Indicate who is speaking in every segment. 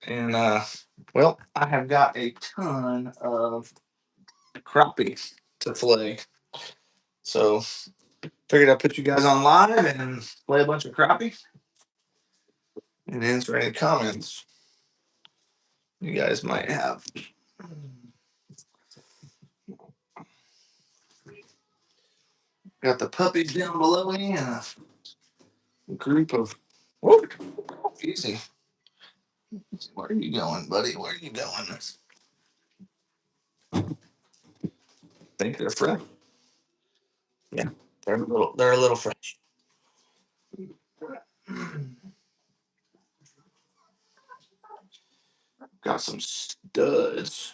Speaker 1: And well, I have got a ton of crappie to fillet. So figured I'd put you guys on live and play a bunch of crappie and answer any comments you guys might have. Got the puppies down below me and a group of. Whoop, easy. Where are you going, buddy? Where are you going? I think they're fresh. Yeah, they're a little fresh. Got some studs.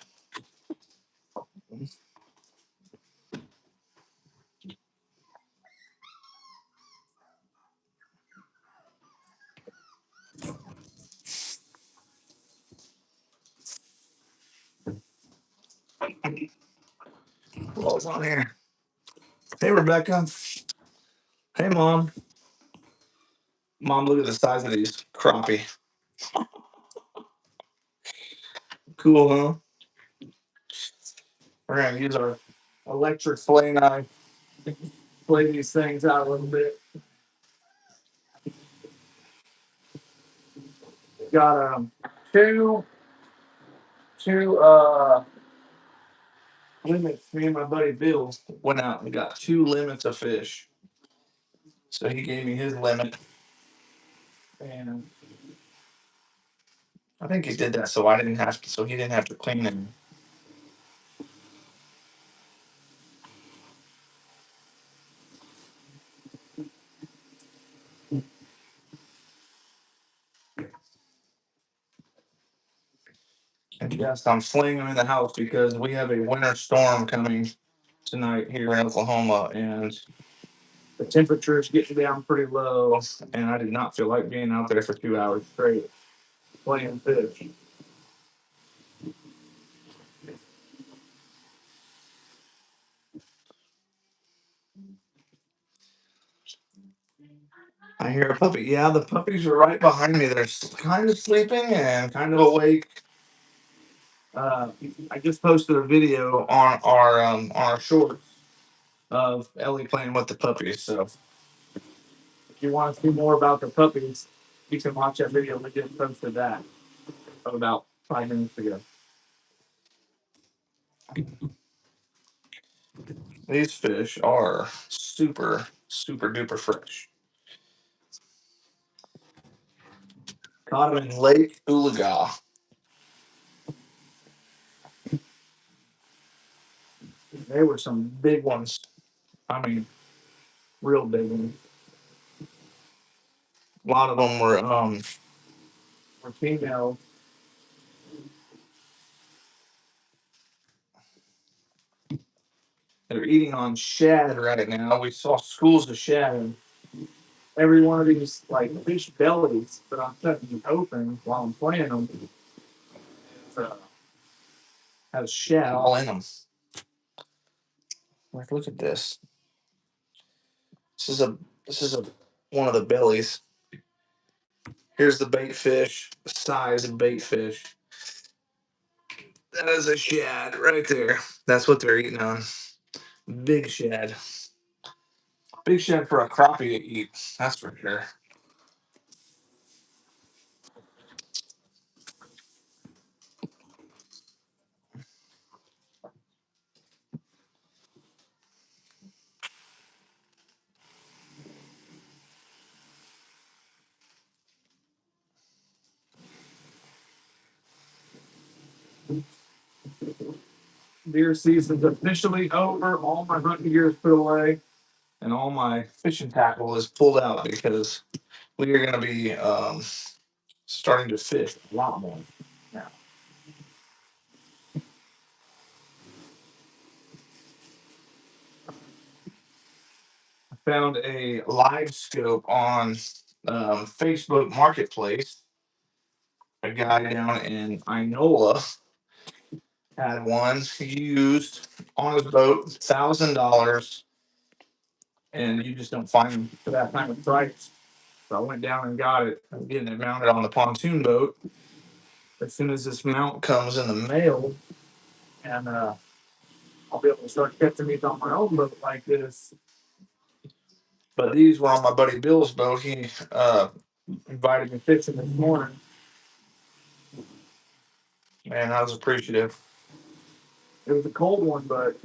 Speaker 1: What's on here? Hey, Rebecca. Hey, Mom. Mom, look at the size of these crappie. Cool, huh? We're gonna use our electric flay knife to flay these things out a little bit. Got two limits. Me and my buddy Bill went out and got two limits of fish. So he gave me his limit, and I think he did that so I didn't have to. So he didn't have to clean it. And yes, I'm fleeing them in the house because we have a winter storm coming tonight here in Oklahoma, and the temperature is getting down pretty low. And I did not feel like being out there for 2 hours straight playing fish. I hear a puppy. Yeah, the puppies are right behind me. They're kind of sleeping and kind of awake. I just posted a video on our shorts of Ellie playing with the puppies. So if you want to see more about the puppies, you can watch that video. We just posted that about 5 minutes ago. These fish are super duper fresh. Caught them in Lake Ulaga. They were some big ones. I mean, real big ones. A lot of them were female. They're eating on shad right now. We saw schools of shad. Every one of these like fish bellies that I'm cutting open while I'm playing them uh, has shad all in them. Like, look at this. This is a this is a one of the bellies. Here's the bait fish, the size of bait fish. That is a shad right there. That's what they're eating on. Big shad. Big shad for a crappie to eat. That's for sure. Deer season's officially over. All my hunting gear is put away, and all my fishing tackle is pulled out because we are going to be starting to fish a lot more now. I found a live scope on Facebook Marketplace. A guy down in Inola had one used on his boat, $1,000, and you just don't find them for that kind of price. So I went down and got it. I'm getting it mounted on the pontoon boat, as soon as this mount comes in the mail, and I'll be able to start catching these on my own boat like this. But these were on my buddy Bill's boat. He invited me fishing this morning, and I was appreciative. It was a cold one, but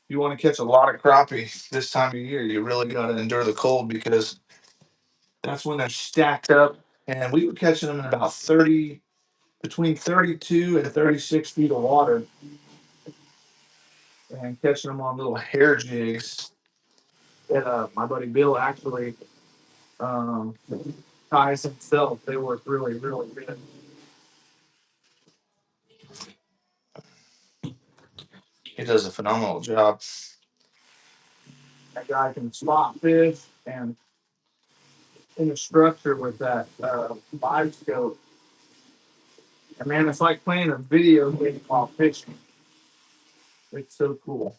Speaker 1: you want to catch a lot of crappie this time of year, you really got to endure the cold because that's when they're stacked up. And we were catching them in about 30, between 32 and 36 feet of water, and catching them on little hair jigs. And my buddy Bill actually um, ties himself. They work really, really good. He does a phenomenal job. That guy can spot fish and in the structure with that live scope. And man, it's like playing a video game while fishing. It's so cool.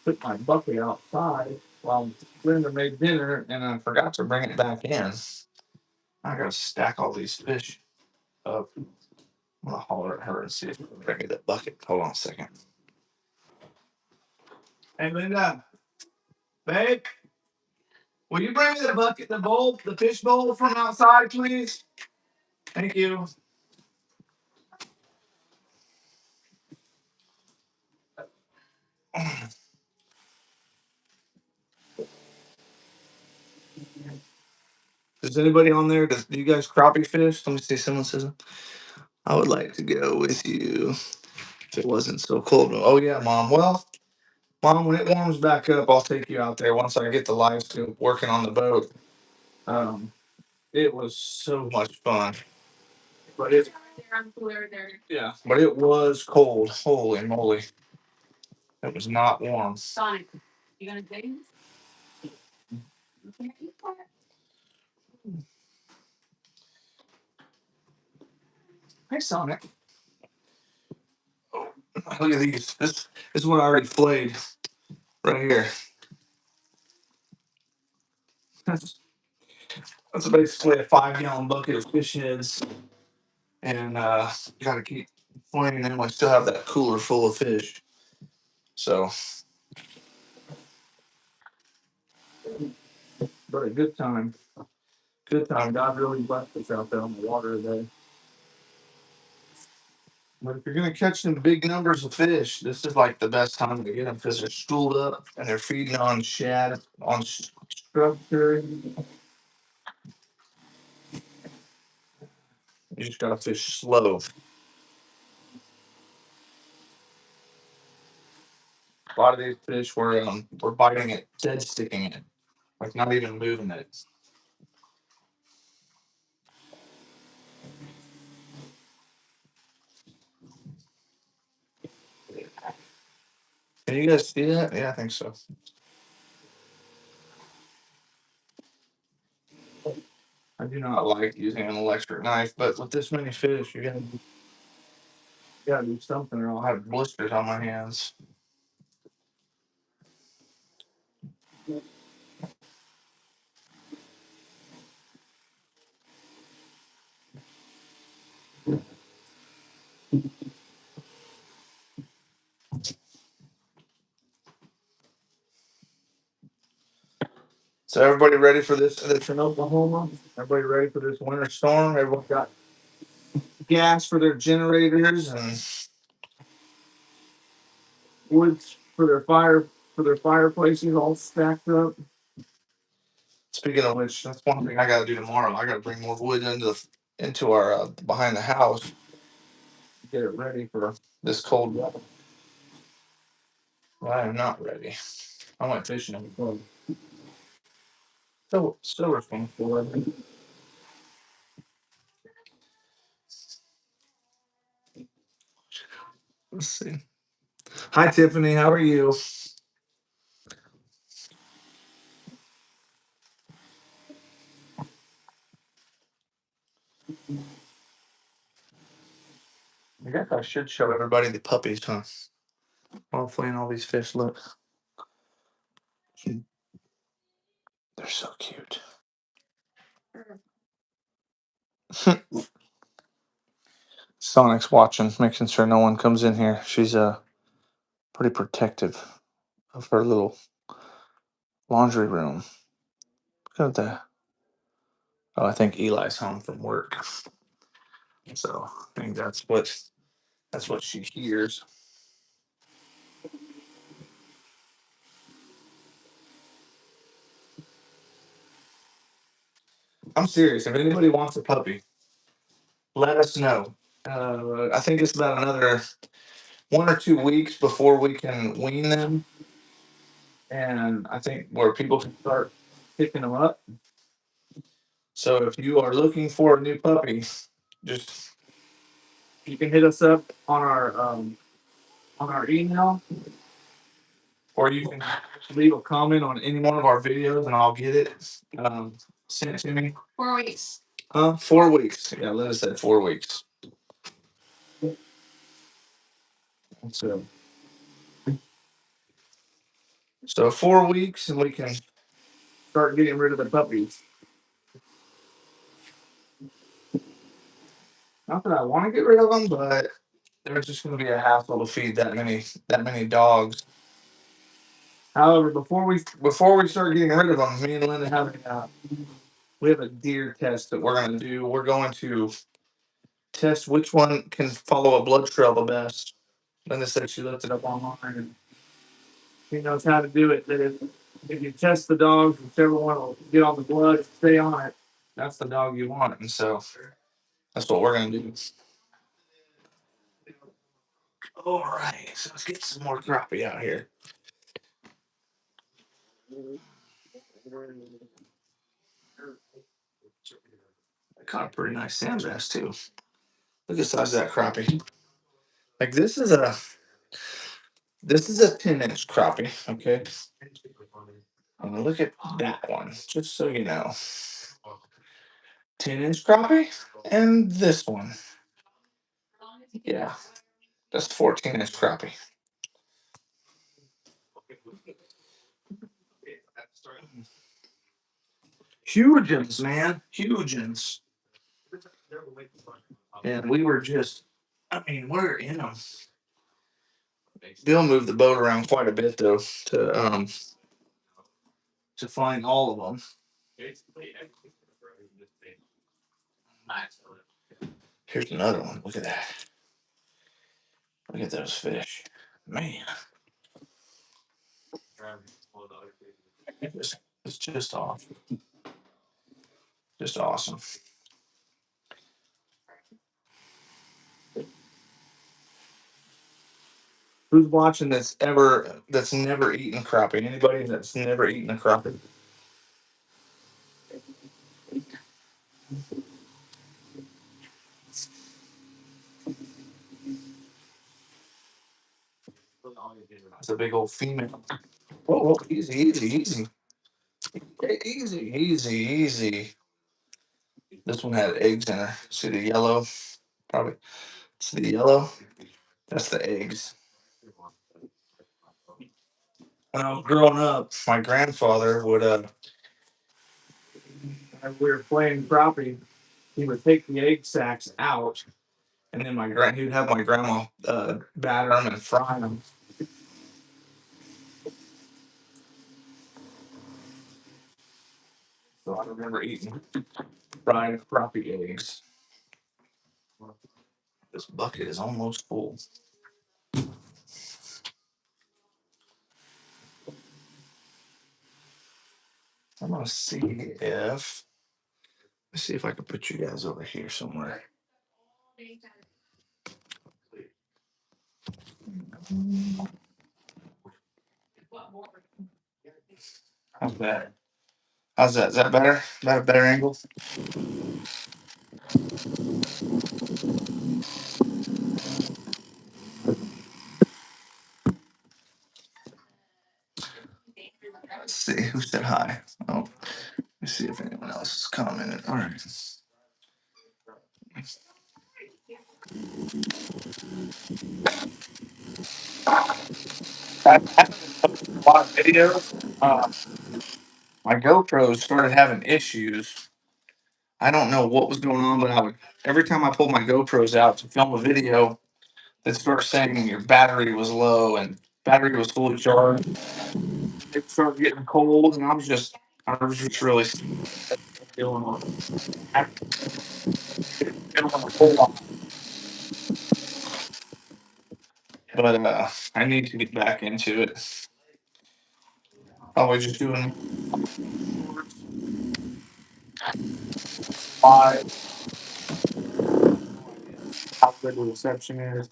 Speaker 1: Put my bucket outside while Linda made dinner, and I forgot to bring it back in. I gotta stack all these fish up. I'm gonna holler at her and see if she can bring me the bucket. Hold on a second. Hey, Linda, babe, will you bring me the bucket, the bowl, the fish bowl from outside, please? Thank you. Is anybody on there? Do you guys crappie fish? Let me see. Someone says, I would like to go with you if it wasn't so cold. Oh, yeah, Mom. Well, Mom, when it warms back up, I'll take you out there once I get the live scoop working on the boat. Um, it was so much fun. But it, yeah, but it was cold. Holy moly. It was not warm. Sonic, you gonna date? Hey, Sonic. Oh, look at these. This is one I already flayed right here. That's, that's basically a 5-gallon bucket of fish heads. And you got to keep flaying them. We still have that cooler full of fish. So, but a good time. Good time. God really blessed us out there on the water today. But if you're gonna catch them big numbers of fish, this is like the best time to get them because they're schooled up and they're feeding on shad, on structure. You just gotta fish slow. A lot of these fish were biting it, dead sticking it, like not even moving it. Can you guys see that? Yeah, I think so. I do not like using an electric knife, but with this many fish, you gotta do something, or I'll have blisters on my hands. So everybody ready for this? It's in Oklahoma. Everybody ready for this winter storm? Everyone got gas for their generators and wood for their fireplaces all stacked up. Speaking of which, that's one thing I got to do tomorrow. I got to bring more wood into our behind the house. Get it ready for this cold weather. Well, I am not ready. I went fishing in the cold. So responsible. Let's see. Hi Tiffany, how are you? I guess I should show everybody the puppies, huh? Hopefully, all these fish look. They're so cute. Sonic's watching, making sure no one comes in here. She's pretty protective of her little laundry room. Look at that. Oh, I think Eli's home from work, so I think that's what she hears. I'm serious. If anybody wants a puppy, let us know. I think it's about another 1 or 2 weeks before we can wean them, and I think where people can start picking them up. So if you are looking for a new puppy, just you can hit us up on our email, or you can leave a comment on any one of our videos, and I'll get it sent to me. 4 weeks. 4 weeks. Yeah, Linda said 4 weeks. So, 4 weeks, and we can start getting rid of the puppies. Not that I want to get rid of them, but they're just going to be a hassle to feed that many dogs. However, before we start getting rid of them, me and Linda we have a deer test that we're going to do. We're going to test which one can follow a blood trail the best. Linda said she looked it up online and she knows how to do it. That if you test the dogs, whichever one will get on the blood, stay on it. That's the dog you want, and so that's what we're going to do. All right, so let's get some more crappie out here. I caught a pretty nice sand bass too. Look at the size of that crappie. Like this is a 10-inch crappie, okay? And look at that one, just so you know. 10-inch crappie, and this one. Yeah, that's 14-inch crappie. Hugeins, man, hugeins. And we were just, I mean, we're in them. Bill moved the boat around quite a bit though to find all of them. Here's another one. Look at that. Look at those fish, man. It's just awesome. Just awesome. Who's watching that's never eaten crappie? Anybody that's never eaten a crappie? It's a big old female. Whoa, whoa, easy, easy, easy. Easy, easy, easy. This one had eggs in her. See the yellow? Probably. See the yellow? That's the eggs. When I was growing up, my grandfather would as we were playing crappie, he would take the egg sacs out, and then he'd have my grandma batter them and fry them. So I remember eating fried crappie eggs. This bucket is almost full. I'm gonna see if let's see if I can put you guys over here somewhere. How's that? How's that? Is that better? Is that a better angle? Let's see who said hi. Oh, let's see if anyone else has commented. All right. I haven't been posting a lot of videos. My GoPros started having issues. I don't know what was going on, but I would every time I pulled my GoPros out to film a video, it started saying your battery was low and battery was fully charged. It started getting cold, and I was just really feeling a whole lot. But I need to get back into it. Probably just doing live, how good the reception is,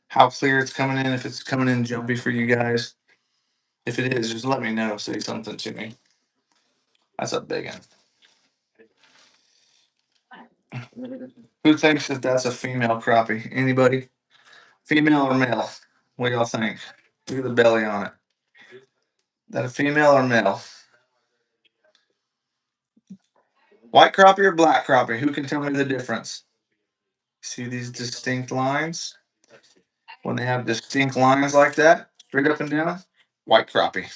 Speaker 1: how clear it's coming in, if it's coming in jumpy for you guys. If it is, just let me know. Say something to me. That's a big one. Who thinks that that's a female crappie? Anybody? Female or male? What do y'all think? Look at the belly on it. That a female or male? White crappie or black crappie? Who can tell me the difference? See these distinct lines? When they have distinct lines like that, straight up and down, white crappie.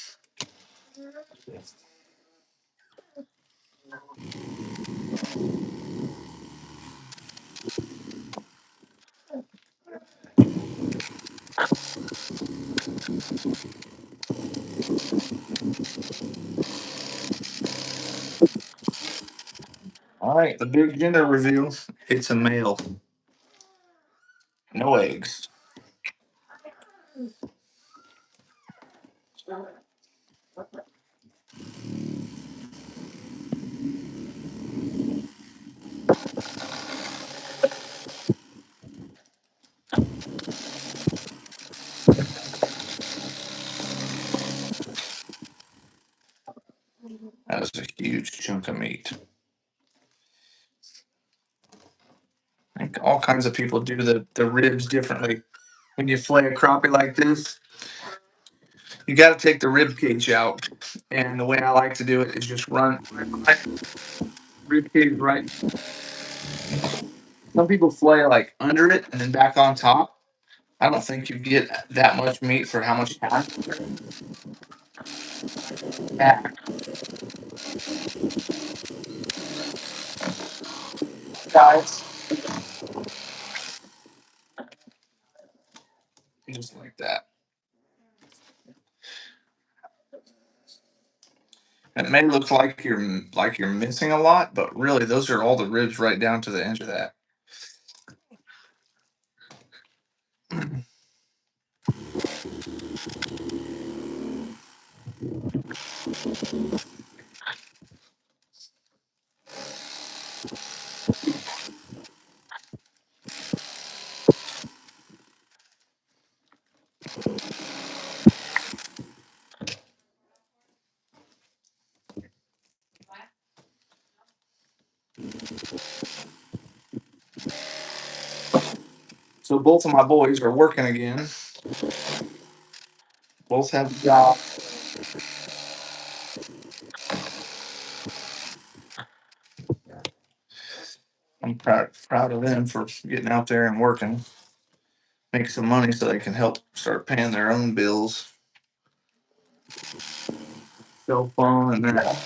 Speaker 1: All right, the big gender reveal. It's a male. No eggs. That was a huge chunk of meat. I think all kinds of people do the ribs differently. When you flay a crappie like this, you got to take the rib cage out. And the way I like to do it is just run rib cage right. Some people flay like under it and then back on top. I don't think you get that much meat for how much you have. Back, guys, just like that. It may look like you're missing a lot, but really those are all the ribs right down to the edge of that. So both of my boys are working again. Both have jobs. I'm proud of them for getting out there and working, make some money so they can help start paying their own bills, cell phone, and their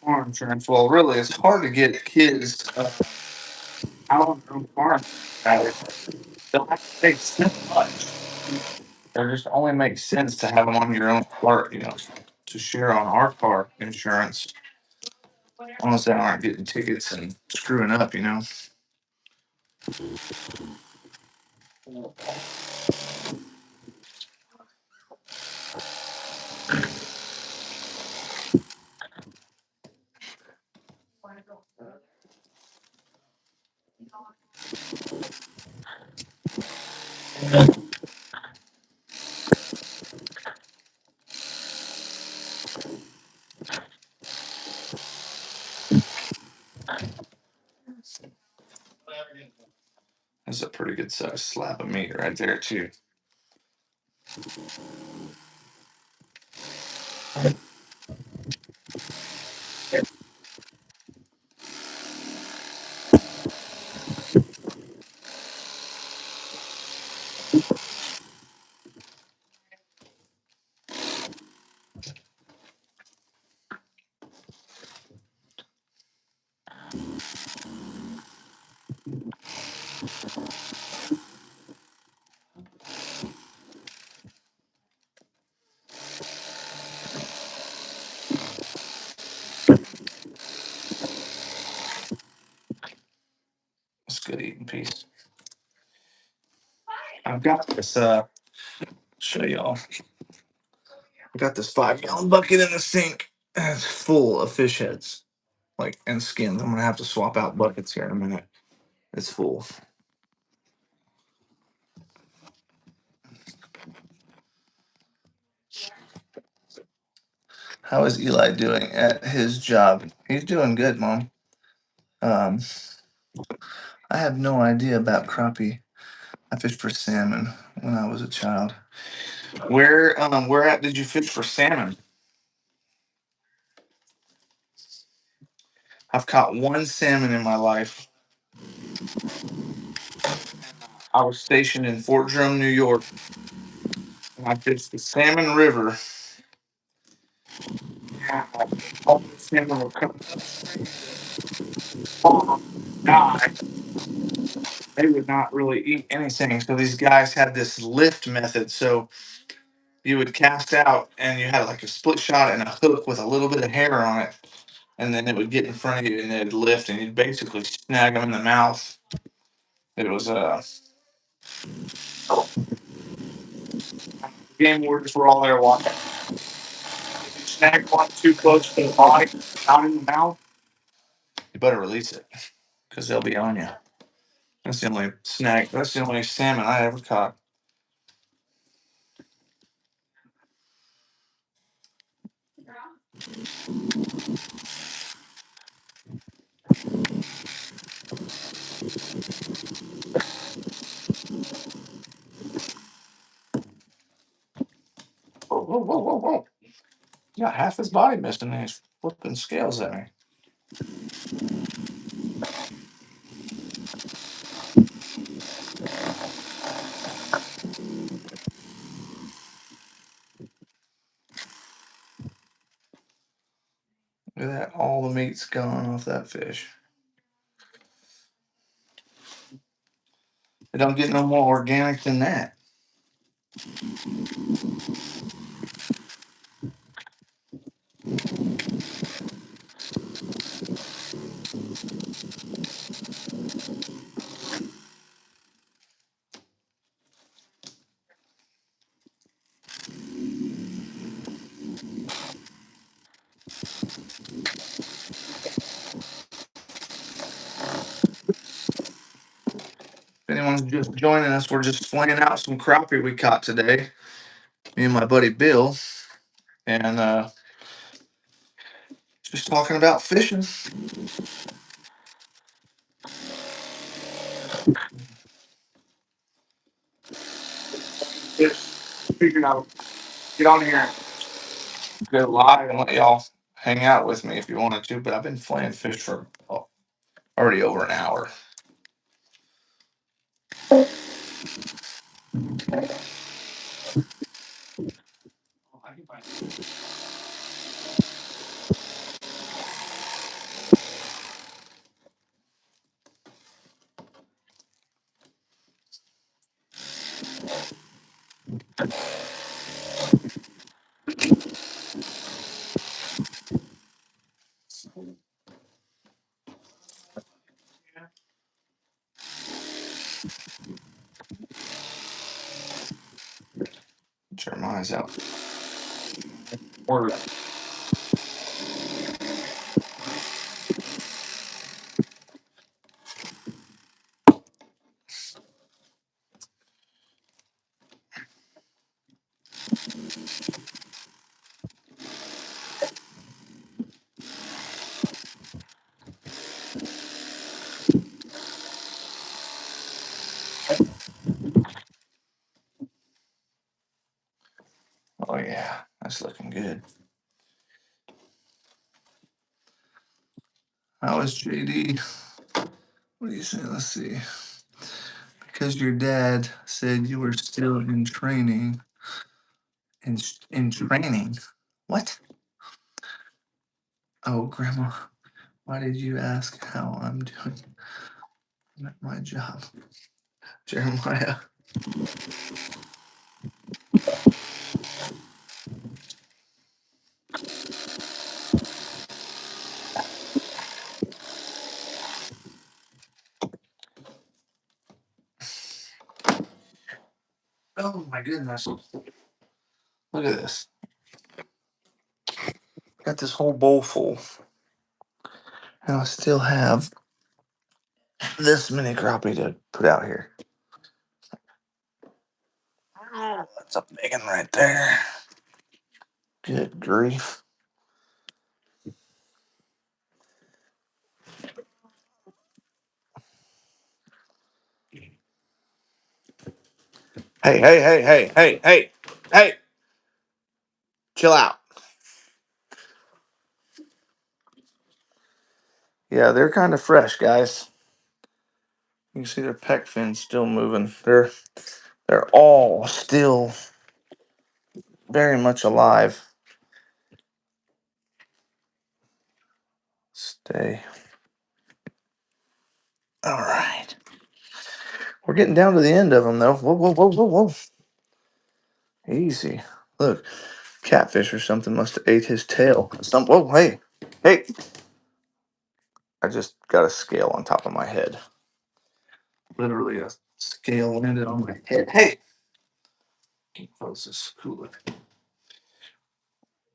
Speaker 1: car insurance. Well, really, it's hard to get kids out on their own farm. They'll have to pay so much. It just only makes sense to have them on your own car, to share on our car insurance, unless they aren't getting tickets and screwing up. That's a pretty good sized slab of meat right there, too. It's good eating piece. I've got this. Show y'all. I got this 5 gallon bucket in the sink, and it's full of fish heads, like and skins. I'm gonna have to swap out buckets here in a minute. It's full. How is Eli doing at his job? He's doing good, Mom. Um, I have no idea about crappie. I fished for salmon when I was a child. Where at did you fish for salmon? I've caught one salmon in my life. I was stationed in Fort Drum, New York, and I fished the Salmon River. Yeah, all the salmon were coming up, die. They would not really eat anything. So these guys had this lift method. So you would cast out, and you had like a split shot and a hook with a little bit of hair on it, and then it would get in front of you and it'd lift, and you'd basically snag them in the mouth. It was game wardens were all there watching. If you snag one too close to the body, not in the mouth, you better release it because they'll be on you. That's the only snag. That's the only salmon I ever caught. Whoa, whoa, whoa, whoa, whoa! You got half his body missing, and he's flipping scales at me. Look at that! All the meat's gone off that fish. It don't get no more organic than that. If anyone's just joining us, we're just flaying out some crappie we caught today. Me and my buddy Bill, and just talking about fishing. Just figured out get on here and go live and let y'all hang out with me if you wanted to. But I've been flaying fish for already over an hour. Jeremiah's out. Word. Oh yeah, that's looking good. How is JD? What do you say? Let's see. Because your dad said you were still in training. In training. What? Oh, Grandma. Why did you ask how I'm doing? Not my job. Jeremiah. Oh my goodness. Look at this. Got this whole bowl full. And I still have this many crappie to put out here. That's a big one right there. Good grief. Hey. Chill out. Yeah, they're kind of fresh, guys. You can see their pec fins still moving. They're all still very much alive. Stay. All right. We're getting down to the end of them, though. Whoa. Easy. Look, catfish or something must have ate his tail. Whoa, hey. I just got a scale on top of my head. Literally a scale landed on my head. Hey! Close this cooler.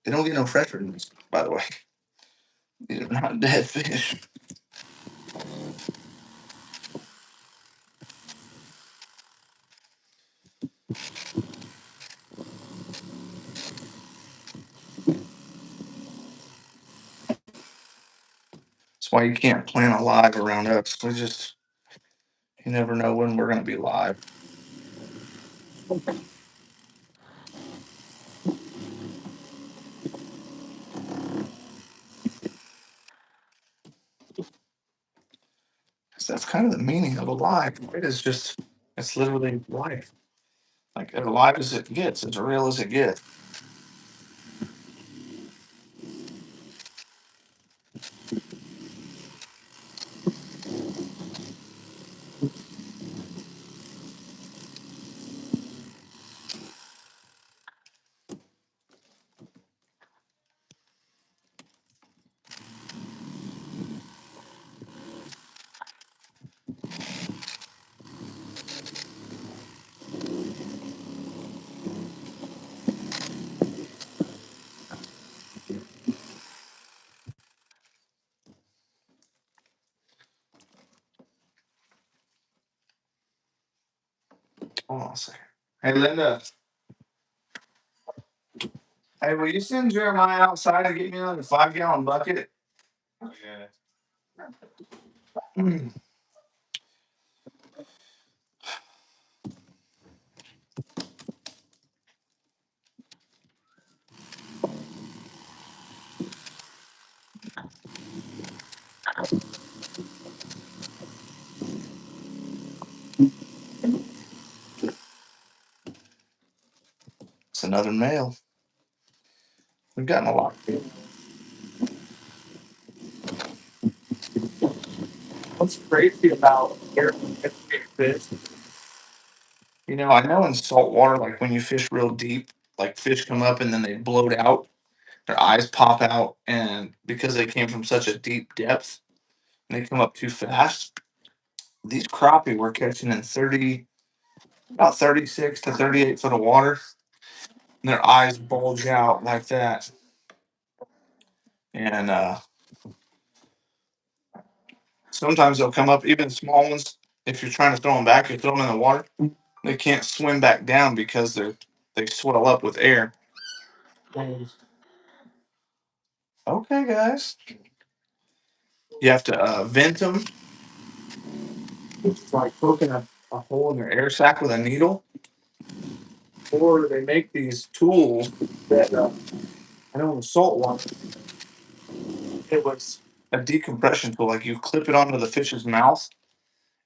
Speaker 1: They don't get no fresher than this, by the way. These are not dead fish. That's why you can't plan a live around us. You never know when we're going to be live. So that's kind of the meaning of a live. Right? It's literally life. Like as live as it gets, as real as it gets. Hold on a second. Hey, Linda. Hey, will you send Jeremiah outside to get me another 5-gallon bucket? Yeah. It's another male. We've gotten a lot. What's crazy about fish? I know in salt water, like when you fish real deep, like fish come up and then they bloat out, their eyes pop out, and because they came from such a deep depth, and they come up too fast. These crappie we're catching in about 36 to 38 foot of water, and their eyes bulge out like that. And sometimes they'll come up, even small ones. If you're trying to throw them back, you throw them in the water. They can't swim back down because they swell up with air. Okay, guys. You have to vent them. It's like poking a hole in their air sac with a needle. Or they make these tools that I know in the salt water, it was a decompression tool. Like you clip it onto the fish's mouth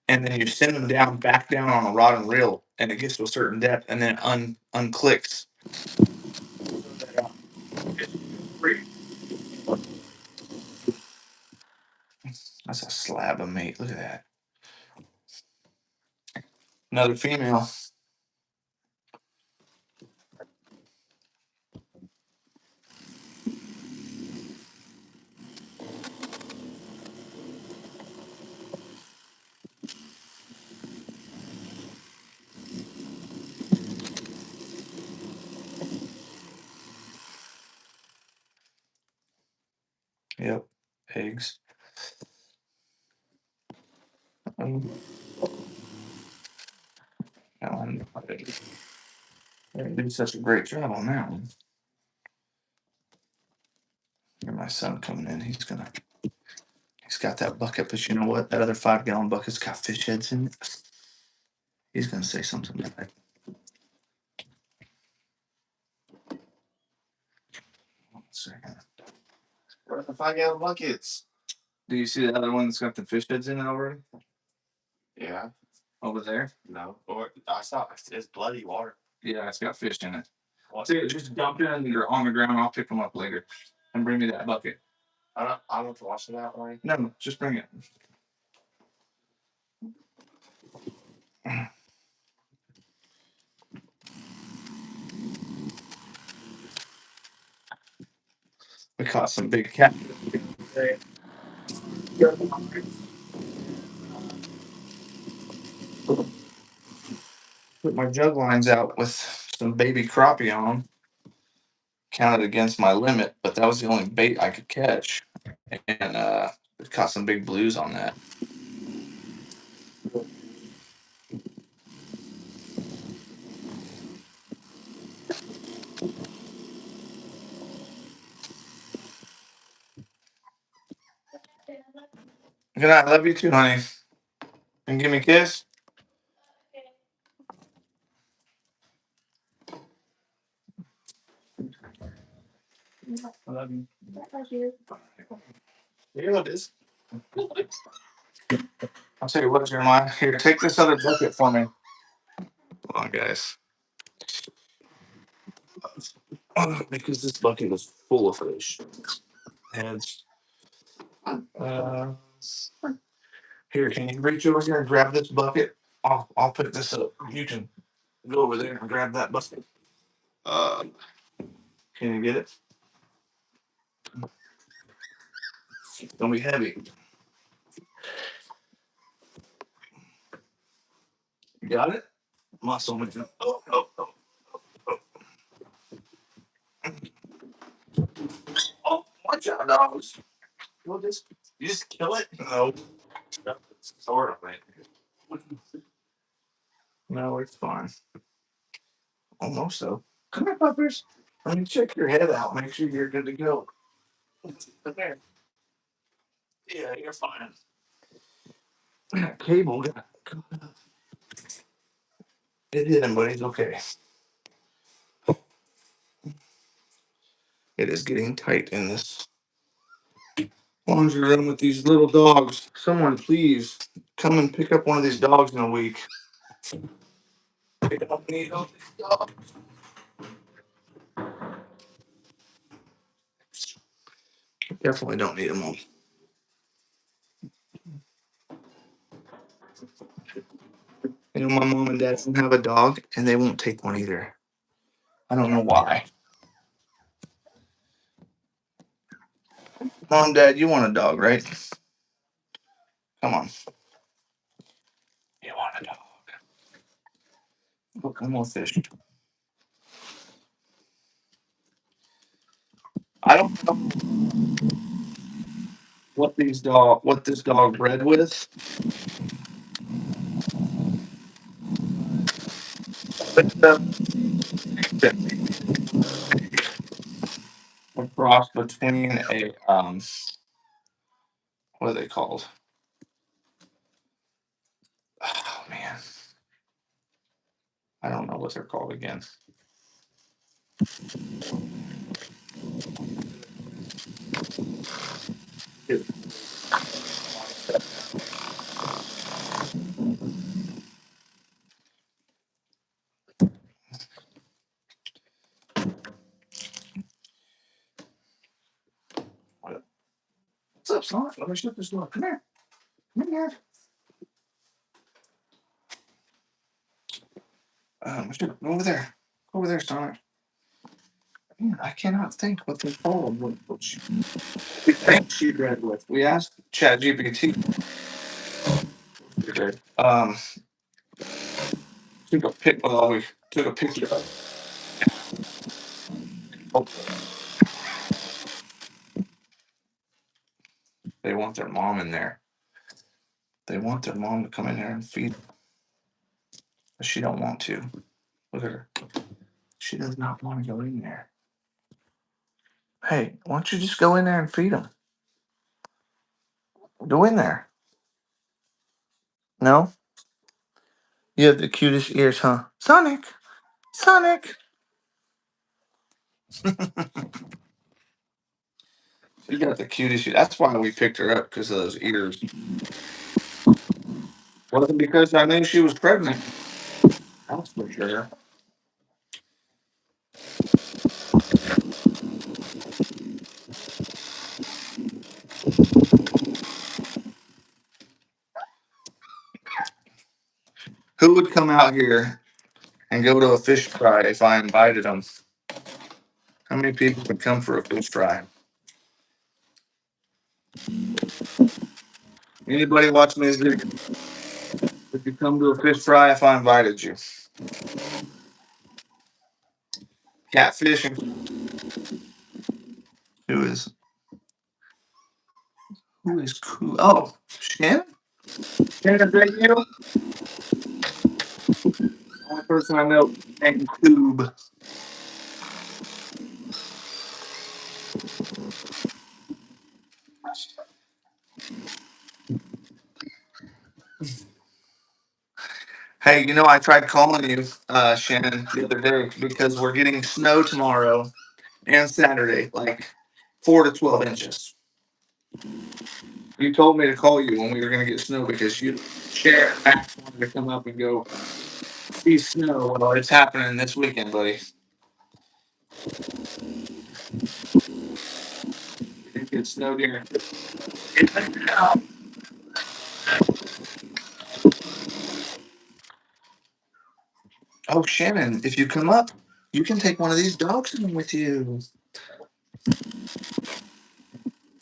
Speaker 1: and then you send them back down on a rod and reel, and it gets to a certain depth, and then it unclicks. That's a slab of meat. Look at that. Another female. Yep. Eggs. I didn't do such a great job on that one. Here's my son coming in. He's got that bucket, but you know what? That other 5-gallon bucket's got fish heads in it. He's gonna say something about it. 1 second.
Speaker 2: Where are the 5-gallon buckets?
Speaker 1: Do you see the other one that's got the fish heads in it already?
Speaker 2: Yeah.
Speaker 1: Over there?
Speaker 2: No. Or I saw it's bloody water.
Speaker 1: Yeah, it's got fish in it.
Speaker 2: What?
Speaker 1: See, just dump it and they're on the ground. I'll pick them up later. And bring me that bucket.
Speaker 2: I don't have to wash it out, right?
Speaker 1: No, just bring it. We caught some big cat. Put my jug lines out with some baby crappie on them. Counted against my limit, but that was the only bait I could catch. And we caught some big blues on that. Good night. Love you too, honey. And give me a kiss. I love you.
Speaker 2: You know this.
Speaker 1: I'll tell you what, Jeremiah. Here, take this other bucket for me. Hold on, guys. Because this bucket is full of fish. Heads. Uh, Here, can you reach over here and grab this bucket? I'll pick this up. You can go over there and grab that bucket. Uh, can you get it? It's gonna be heavy. You got it? Muscle man. Oh, watch out, dogs.
Speaker 2: You just kill it?
Speaker 1: No.
Speaker 2: Sort of, right?
Speaker 1: No, it's fine. Almost so. Come here, puppers. Let me check your head out. Make sure you're good to go. Come here. Yeah, you're fine. That cable got it hit him, but he's okay. It is getting tight in this laundry room with these little dogs. Someone please come and pick up one of these dogs in a week. We don't need all these dogs. Definitely don't need them all. You know, my mom and dad don't have a dog, and they won't take one either. I don't know why. Mom, Dad, you want a dog, right? Come on. You want a dog? Look, I'm all fish. I don't know what this dog bred with. But a cross between a what are they called? Oh man, I don't know what they're called again. What's up, son? Let me shut this door. Come here. Come here. Go over there. Go over there, Sonic. Man, I cannot think what they called. What we think she read with. We asked ChatGPT. Um, took a pic. Well, we took a picture of. They want their mom in there. They want their mom to come in there and feed. But she don't want to. Look at her. She does not want to go in there. Hey, why don't you just go in there and feed them? Go in there. No? You have the cutest ears, huh? Sonic! Sonic! You got the cutest ears. That's why we picked her up, because of those ears. Wasn't because I knew she was pregnant. That's for sure. Who would come out here and go to a fish fry if I invited them? How many people would come for a fish fry? Anybody watching this video? Would you come to a fish fry if I invited you? Catfishing. Who is who is cool? Oh, Shannon? Shannon, is that you? The only person I know named Coob. Hey, I tried calling you, Shannon, the other day because we're getting snow tomorrow and Saturday, like 4 to 12 inches. You told me to call you when we were going to get snow because you, Sharon, Max wanted to come up and go see snow. Well, it's happening this weekend, buddy. It gets snow here. Oh, Shannon, if you come up, you can take one of these dogs in with you.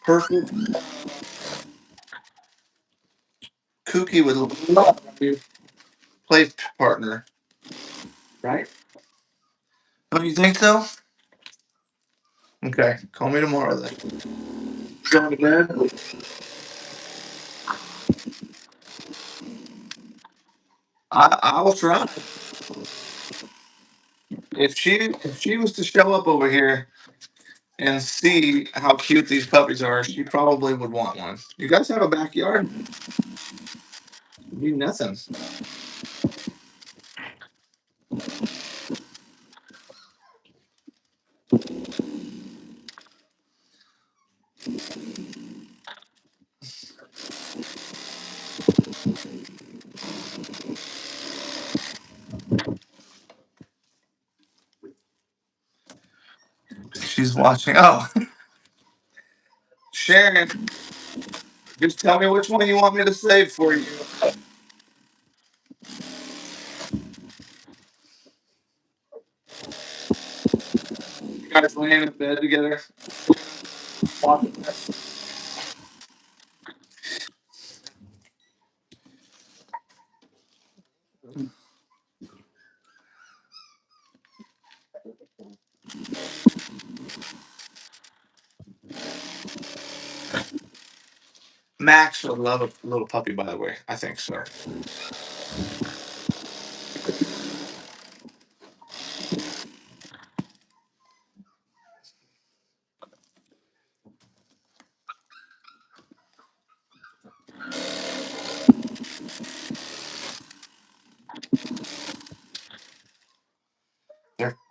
Speaker 1: Perfect. Kooky would love your play partner, right? Don't you think so? Okay, call me tomorrow then. Going to bed? I will try. If she was to show up over here and see how cute these puppies are, she probably would want one. You guys have a backyard? You nothing. She's watching. Oh, Sharon, just tell me which one you want me to save for you. You guys laying in bed together. Max would love a little puppy, by the way. I think so.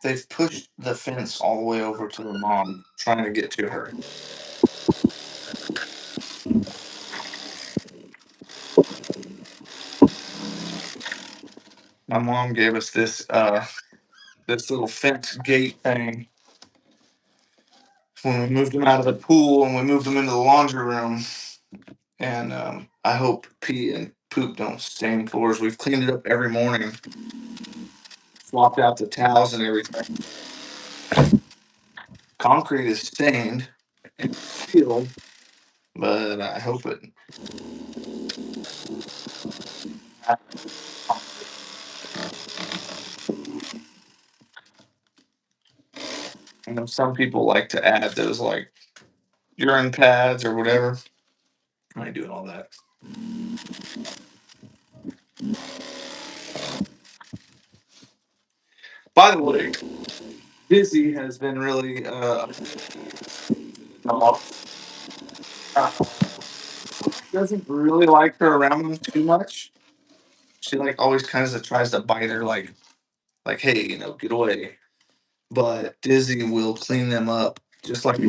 Speaker 1: They've pushed the fence all the way over to the mom, trying to get to her. My mom gave us this little fence gate thing when we moved them out of the pool and we moved them into the laundry room. And I hope pee and poop don't stain floors. We've cleaned it up every morning swapped out the towels and everything. Concrete is stained and sealed, but I hope it. I know some people like to add those like urine pads or whatever. I ain't doing all that. By the way, Dizzy has been really doesn't really like her around them too much. She like always kind of tries to bite her like hey, get away. But Dizzy will clean them up just like she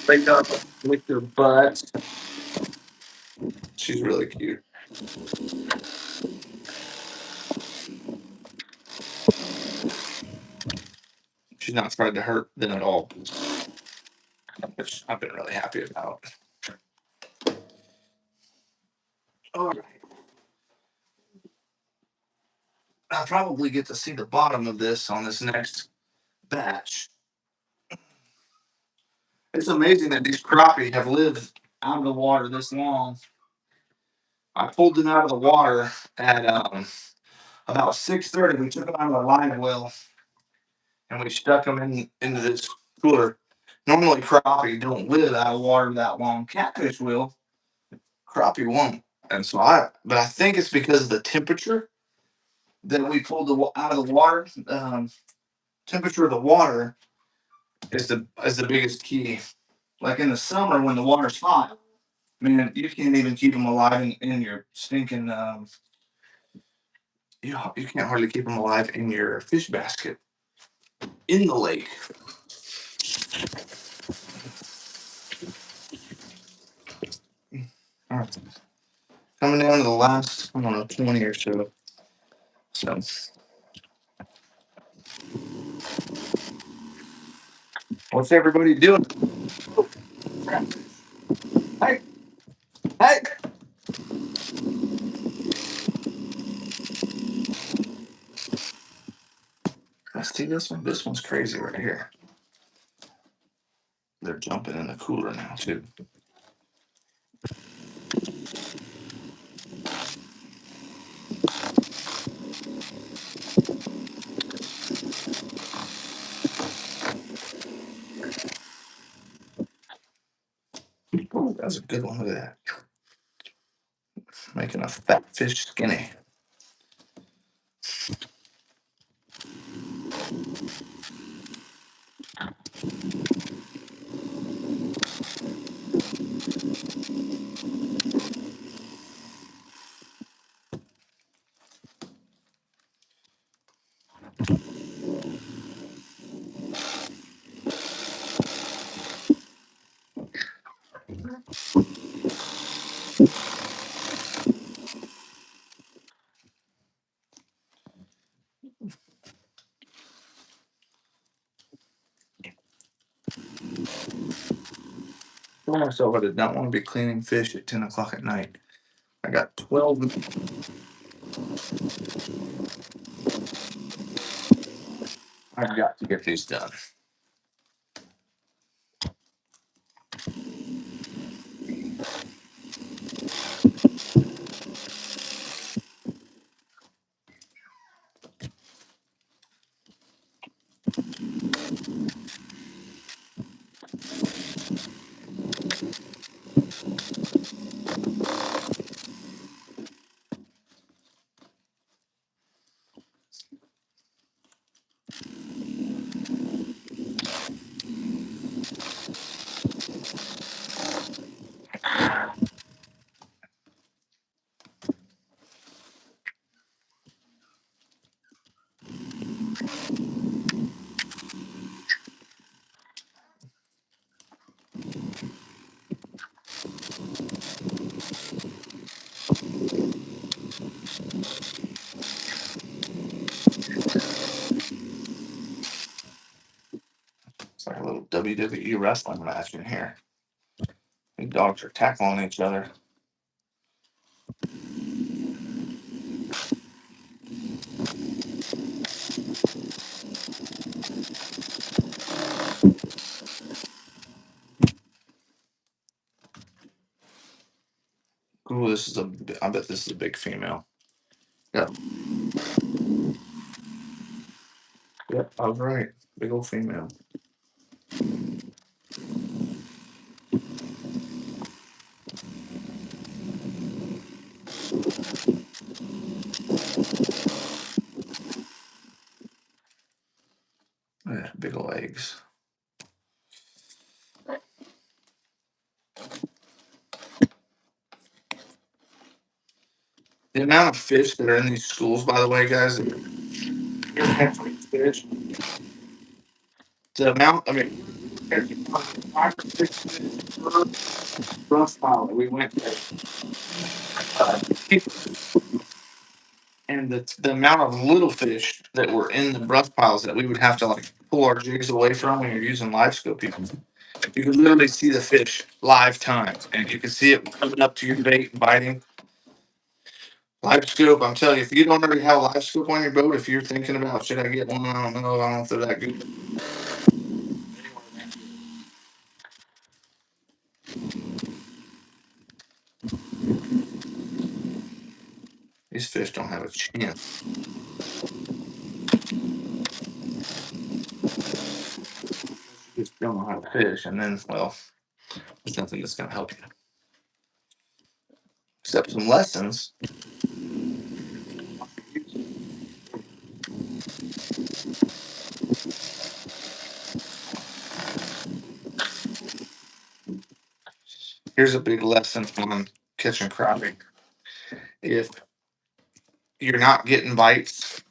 Speaker 1: wake up, lick their butts. She's really cute. She's not tried to hurt them at all, which I've been really happy about. All right. I'll probably get to see the bottom of this on this next batch. It's amazing that these crappie have lived out of the water this long. I pulled them out of the water at about 6:30. We took them out of the live well and we stuck them into this cooler. Normally, crappie don't live out of water that long. Catfish will, crappie won't. And so but I think it's because of the temperature that we pulled out of the water. Temperature of the water is the biggest key. Like in the summer when the water's hot, man, you can't even keep them alive in your stinking. You can't hardly keep them alive in your fish basket in the lake. All right, coming down to the last, I don't know, 20 or so. So, what's everybody doing? Hey, hey! Let's see this one. This one's crazy right here. They're jumping in the cooler now too. Oh, that's a good one. Look at that. Making a fat fish skinny. Tell myself I did not want to be cleaning fish at 10 o'clock at night. I got 12. I've got to get these done. It's like a little WWE wrestling match in here. These dogs are tackling each other. Ooh, this is a. I bet this is a big female. Yeah. Yep, I was right. Big old female. Yeah, big old eggs. The amount of fish that are in these schools, by the way, guys, fish. The amount, I mean, there's 5 or 6 fish per brush pile that we went to. Uh, and the amount of little fish that were in the brush piles that we would have to like pull our jigs away from when you're using live scope, you could literally see the fish live time, and you can see it coming up to your bait, biting. Live scope, I'm telling you, if you don't already have a live scope on your boat, if you're thinking about should I get one, I don't know, I don't know if they're that good. These fish don't have a chance. You just don't know how to fish, and then well, there's nothing that's gonna help you except some lessons. Here's a big lesson on catching crappie. If you're not getting bites,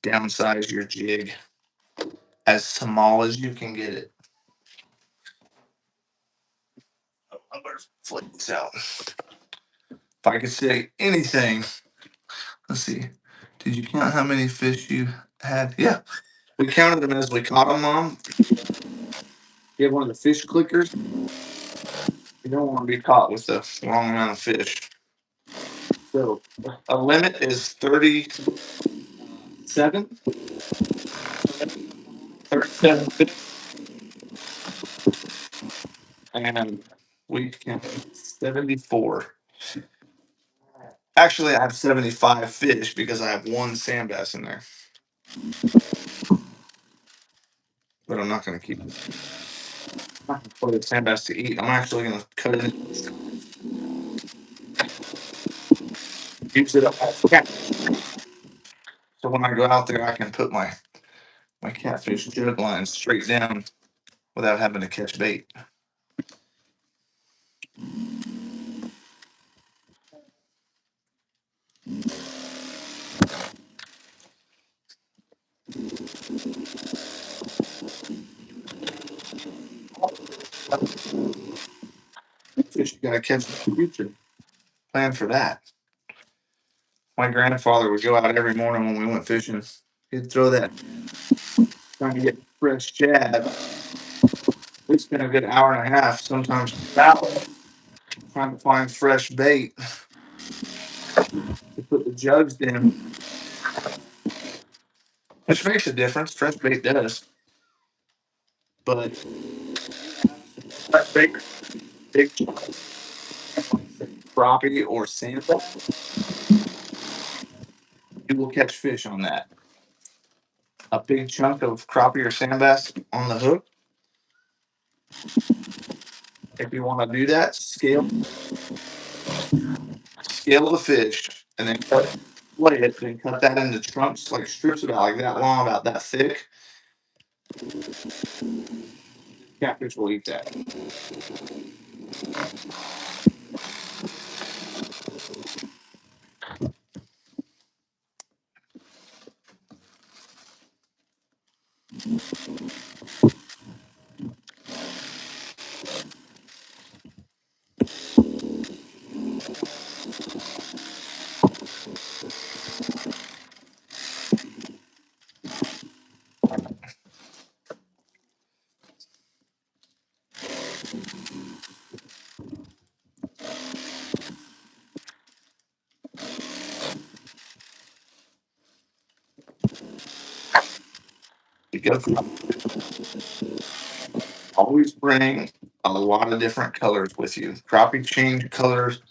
Speaker 1: downsize your jig as small as you can get it. I'm gonna flip this out. If I could say anything, let's see. Did you count how many fish you had? Yeah, we counted them as we caught them, Mom. You have one of the fish clickers. You don't want to be caught with the wrong amount of fish. So a limit is 37. 37 fish. And we can 74. Actually, I have 75 fish because I have one sand bass in there. But I'm not going to keep it. I'm not going to put the sand bass to eat. I'm actually going to cut it in. Use it up. So when I go out there, I can put my catfish jug line straight down without having to catch bait. Fish you got to catch in the future. Plan for that. My grandfather would go out every morning when we went fishing. He'd throw that, trying to get fresh jab. We spent a good hour and a half, sometimes 2 hours, trying to find fresh bait to put the jugs in, which makes a difference. Fresh bait does, but fresh bait, big crappie or sand, you will catch fish on that. A big chunk of crappie or sand bass on the hook. If you want to do that, scale the fish, and then flay it, and cut that into chunks, like strips about like that long, about that thick. Catfish will eat that. Because always bring a lot of different colors with you. Crappie change colors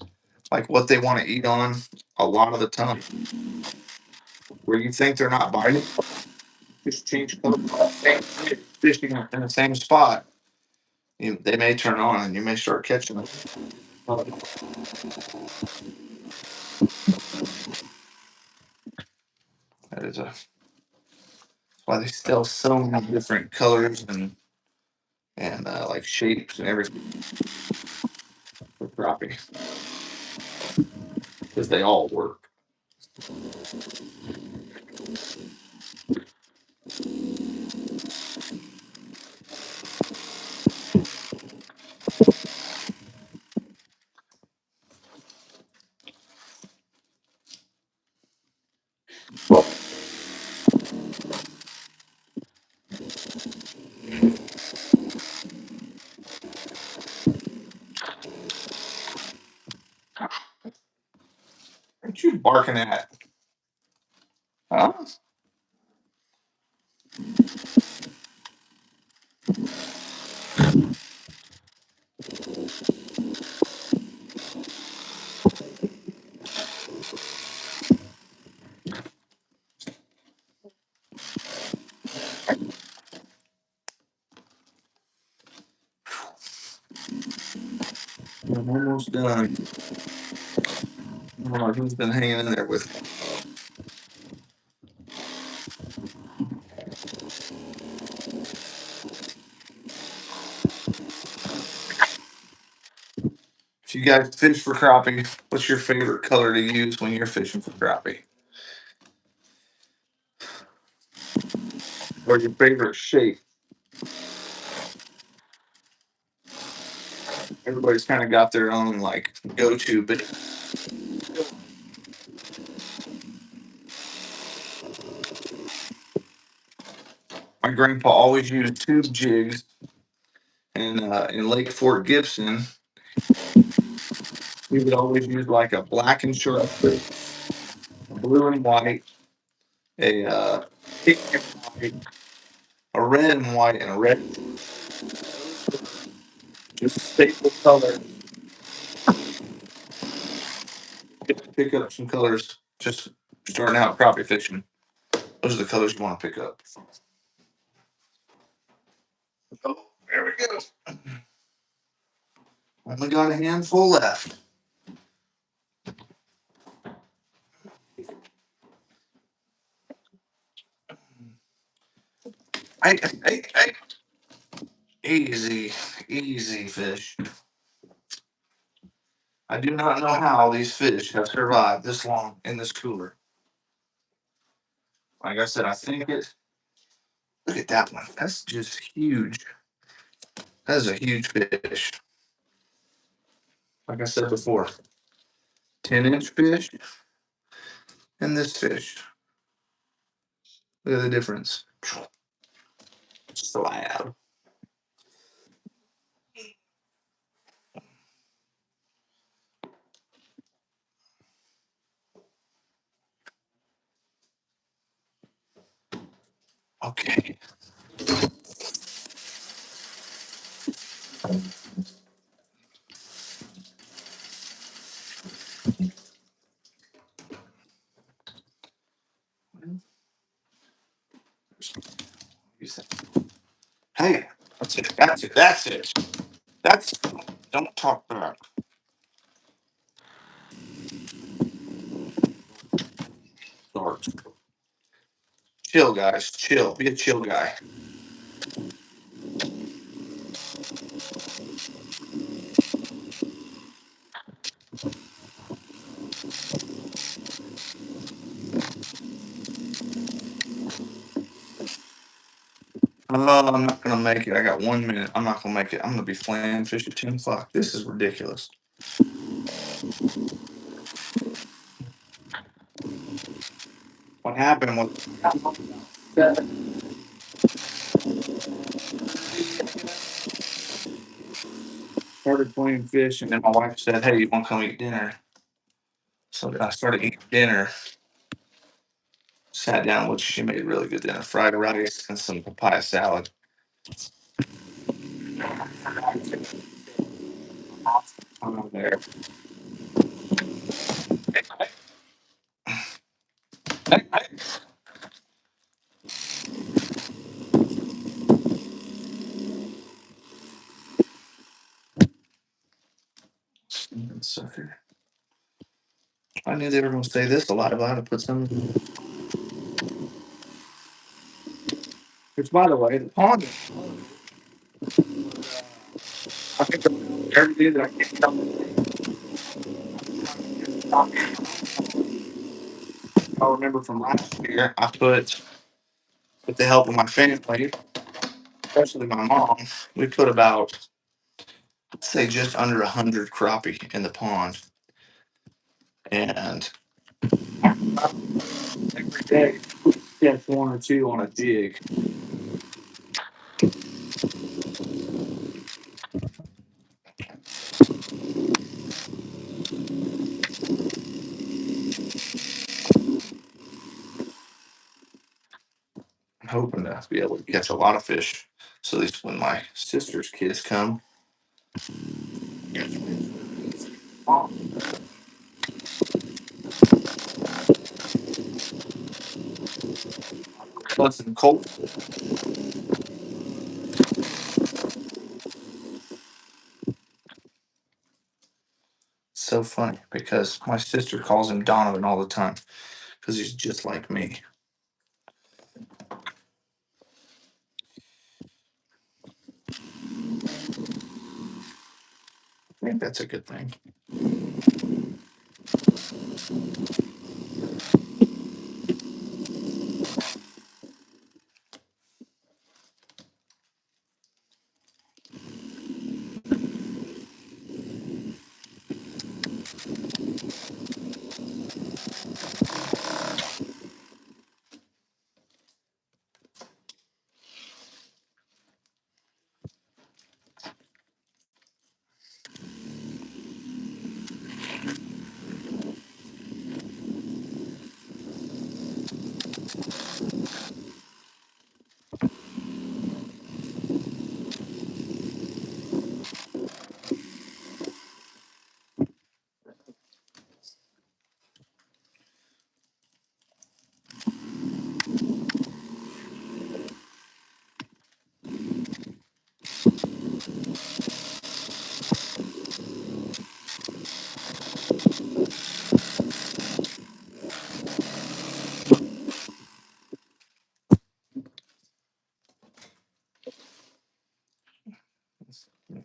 Speaker 1: like what they want to eat on a lot of the time. Where you think they're not biting, just change color. Same fishing in the same spot. They may turn on and you may start catching them. That is why they sell so many different colors and like shapes and everything for crappie because they all work. What you barking at? Huh? I'm almost done. Oh, he's been hanging in there with me. If you guys fish for crappie, what's your favorite color to use when you're fishing for crappie? Or your favorite shape? Everybody's kind of got their own like go-to, but my grandpa always used tube jigs, and in Lake Fort Gibson, we would always use like a black and short, a blue and white, a pink and white, a red and white, and a red. Just staple color. Pick up some colors. Just starting out crappie fishing. Those are the colors you want to pick up. Oh, there we go. Only got a handful left. Hey. Easy, easy fish. I do not know how these fish have survived this long in this cooler. Like I said, I think it. Look at that one. That's just huge. That is a huge fish. Like I said before, 10-inch fish and this fish. Look at the difference. Slab. Okay. You said, hey, that's it. That's it. That's it. That's. Don't talk back. Start. Chill, guys. Chill. Be a chill guy. I'm not gonna make it. I got 1 minute. I'm not gonna make it. I'm gonna be flaying fish at 10 o'clock. This is ridiculous. What happened was started playing fish, and then my wife said, "Hey, you want to come eat dinner?" So then I started eating dinner. Sat down, which she made really good dinner: fried rice and some papaya salad. There. Sucker. I knew they were going to say this a lot. If I had to put some. Which, by the way, the pond is. I think the dirty that I can't tell. I remember from last year, I put, with the help of my family, especially my mom, we put about, let's say, just under 100 crappie in the pond. And every day, catch one or two on a jig. I'm hoping to be able to catch a lot of fish. So at least when my sister's kids come, listen, Colt. So funny because my sister calls him Donovan all the time because he's just like me. I think that's a good thing.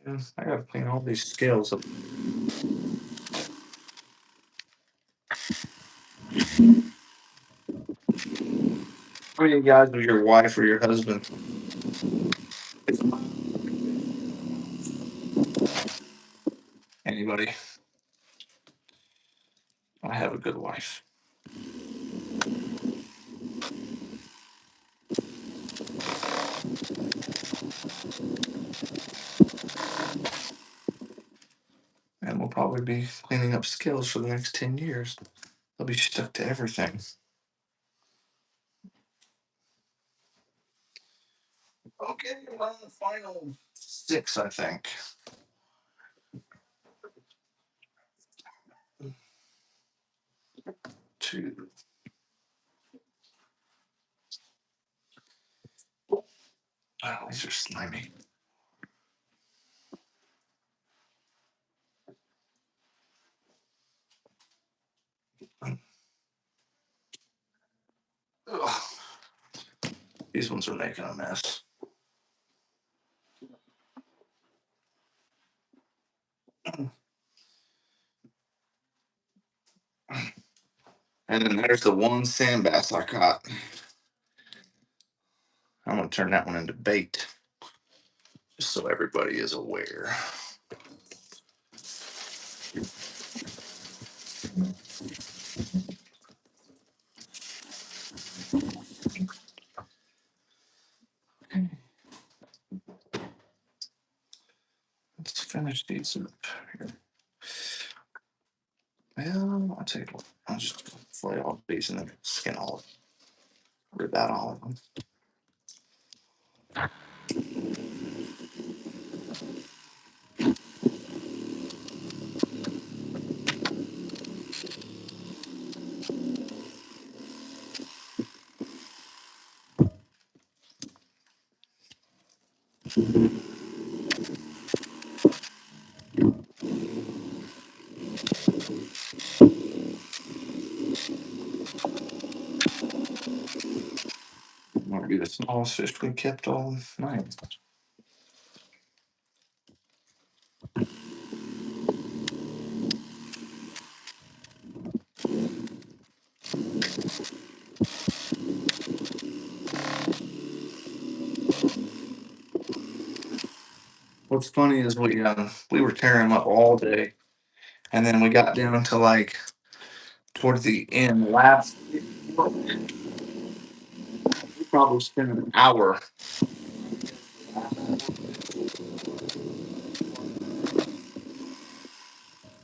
Speaker 1: Yeah, I gotta clean all these scales up. How many guys with your wife or your husband? Anybody? I have a good wife. And we'll probably be cleaning up scales for the next 10 years. They'll be stuck to everything. Okay, well, the final 6, I think. 2. Oh, these are slimy. Ugh, these ones are making a mess. And then there's the one sand bass I caught. I'm gonna turn that one into bait, just so everybody is aware. Let's finish these up here. Well, I'll tell you what. I'll just fillet all these and then skin all of them. Rip out all of them. be the smallest fish we kept all night. What's funny is we were tearing them up all day, and then we got down to like towards the end, last we probably spent an hour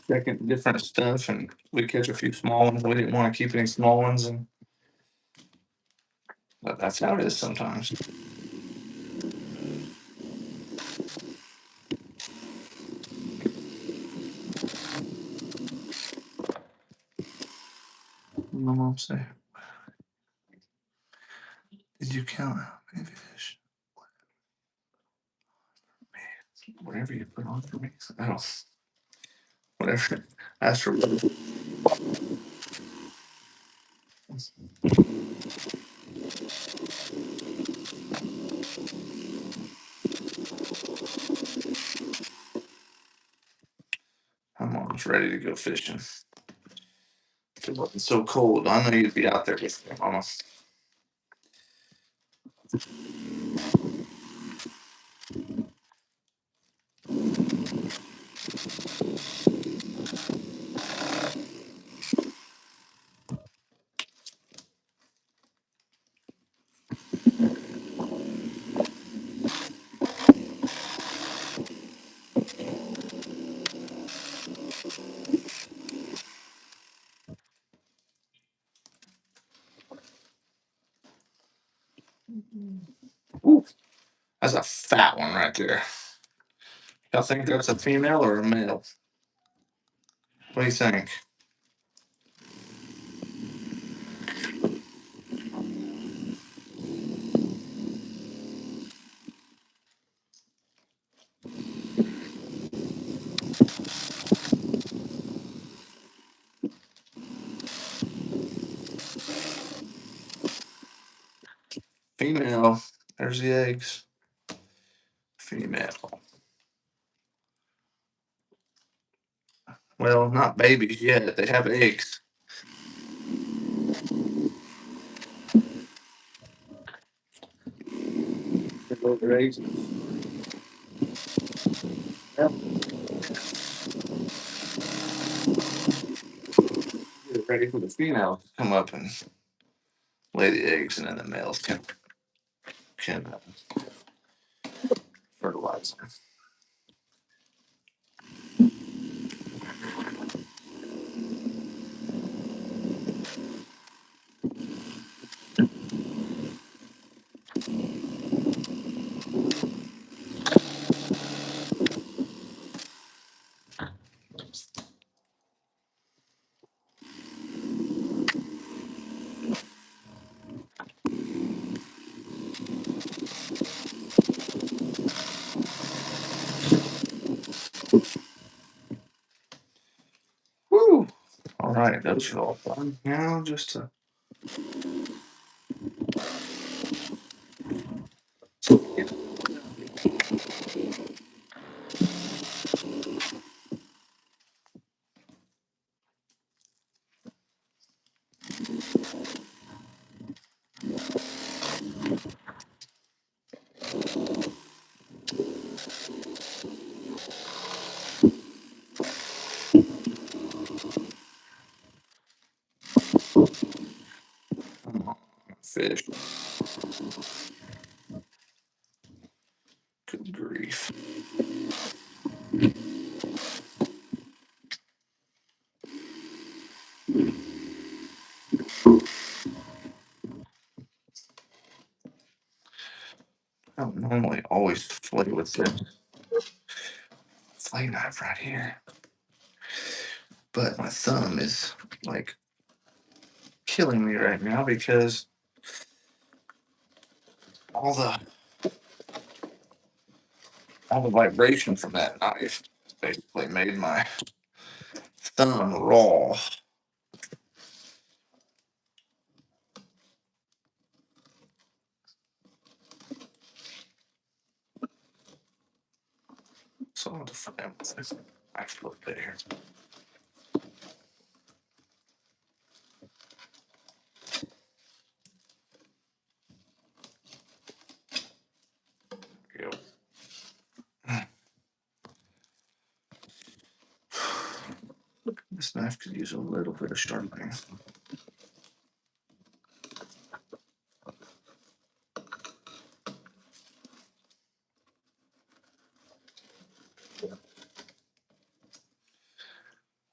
Speaker 1: checking different stuff, and we catch a few small ones. We didn't want to keep any small ones, and but that's how it is sometimes. My mom say, "Did you count how many fish? Whatever you put on for me, I don't. Whatever. Ask her my mom's ready to go fishing. If it wasn't so cold, I know you'd be out there with me, Mama. Ooh, that's a fat one right there. Y'all think that's a female or a male? What do you think? Female. There's the eggs. Female. Well, not babies yet. They have eggs. Their eggs. Yep. Get ready for the female to come up and lay the eggs, and then the males can fertilize them. Woo! All right, those are all fun. Now just to come on, fish. Good grief. I don't normally always flay with the flay knife right here, but my thumb is like killing me right now because all the all the vibration from that knife basically made my thumb raw. I have to look at it here. Here we go. This knife could use a little bit of sharpening.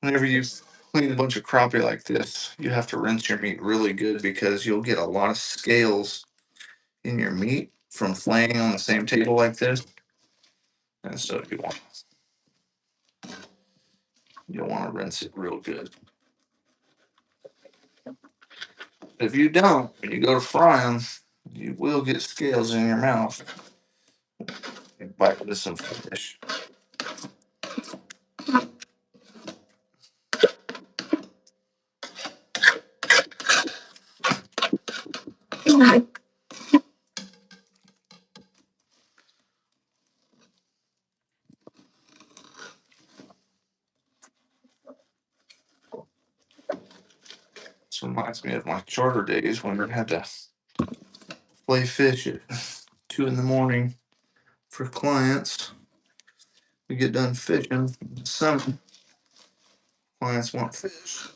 Speaker 1: Whenever you clean a bunch of crappie like this, you have to rinse your meat really good because you'll get a lot of scales in your meat from flaying on the same table like this. And so you'll want to rinse it real good. If you don't, when you go to fry them, you will get scales in your mouth. You bite into some fish. This reminds me of my charter days when I had to play fish at 2 in the morning for clients. We get done fishing. Some clients want fish.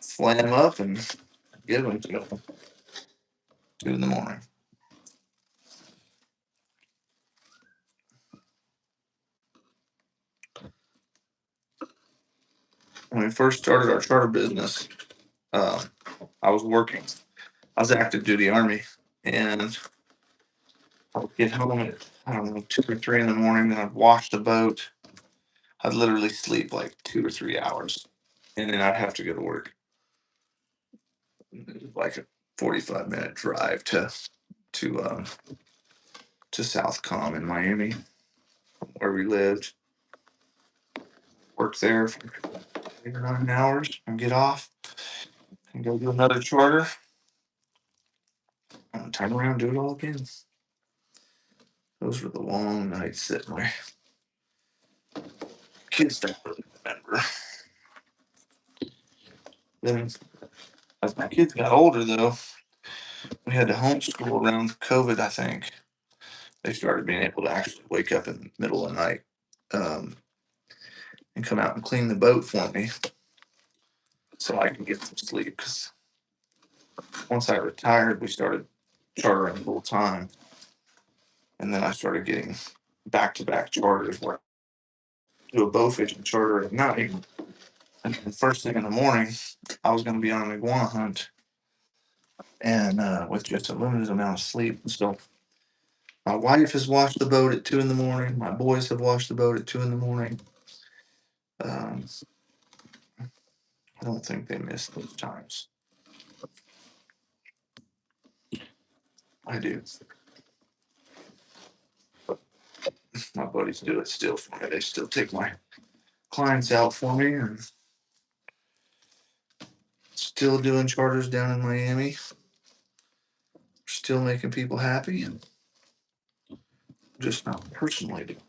Speaker 1: Flay them up and give them to them. 2 in the morning. When we first started our charter business, I was working. I was active duty Army, and I would get home at, I don't know, 2 or 3 in the morning. Then I'd wash the boat. I'd literally sleep like 2 or 3 hours, and then I'd have to go to work. It was like a 45-minute drive to Southcom in Miami, where we lived. Work there for 8 or 9 hours and get off and go do another charter and turn around and do it all again. Those were the long nights that my kids don't really remember. Then, as my kids got older, though, we had to homeschool around COVID, I think. They started being able to actually wake up in the middle of the night and come out and clean the boat for me so I could get some sleep. Because once I retired, we started chartering full time. And then I started getting back to back charters where I do a bow fishing charter at night. And then first thing in the morning, I was going to be on an iguana hunt and with just a limited amount of sleep. So my wife has washed the boat at 2 in the morning. My boys have washed the boat at 2 in the morning. I don't think they miss those times. I do. But my buddies do it still for me. They still take my clients out for me and still doing charters down in Miami. Still making people happy and just not personally doing.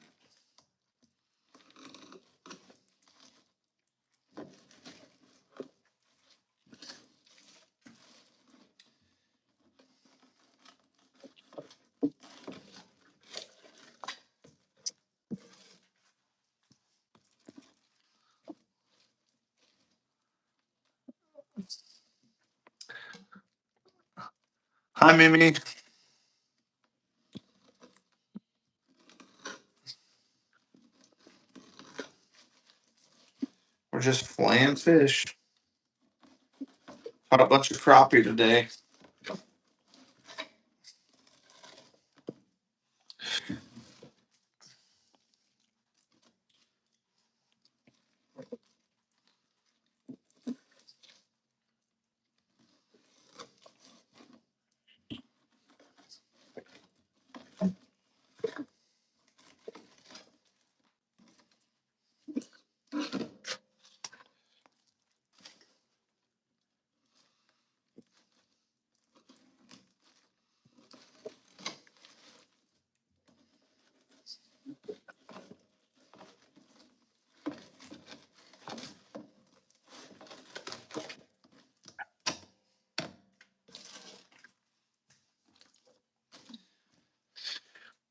Speaker 1: Hi, Mimi. We're just flaying fish. Caught a bunch of crappie today.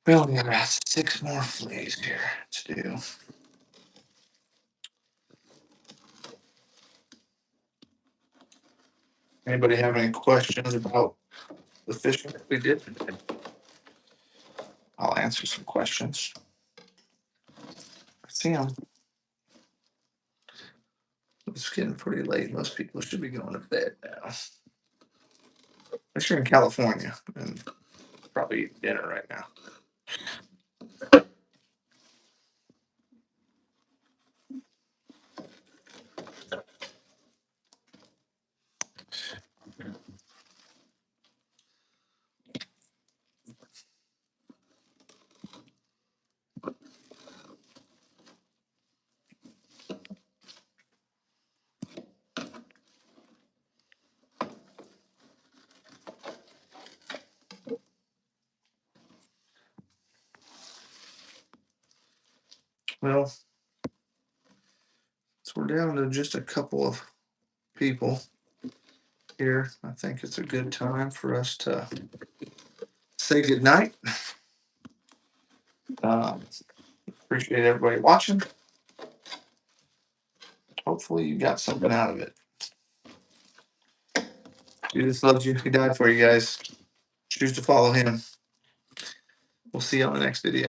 Speaker 1: We only got 6 more fleas here to do. Anybody have any questions about the fishing that we did today? I'll answer some questions. I see them. It's getting pretty late. Most people should be going to bed now. Unless you're in California and probably eating dinner right now. Well, so we're down to just a couple of people here. I think it's a good time for us to say goodnight. Appreciate everybody watching. Hopefully you got something out of it. Jesus loves you. He died for you guys. Choose to follow him. We'll see you on the next video.